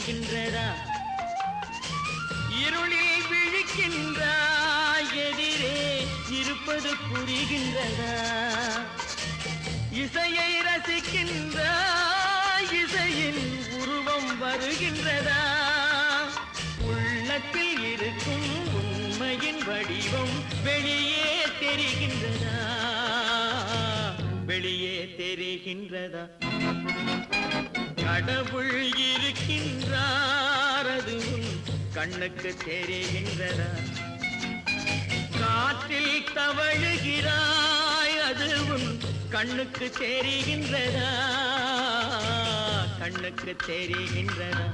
தெரிகின்றதா? இருளில் விழிக்கின்றாய், எதிரே இருப்பது புரிகின்றதா? இசையை ரசிக்கின்றாய், இசையின் உருவம் வருகின்றதா? உள்ளத்தில் இருக்கும் உண்மையின் வடிவம் வெளியே தெரிகின்றதா? வெளியே தெரிகின்றதா? கடவுள் இருக்கின்றார், அது உன் கண்ணுக்கு தெரிகின்றதா? காற்றில் தவழுகிறாய், அது உன் கண்ணுக்கு தெரிகின்றதா? கண்ணுக்கு தெரிகின்றதா?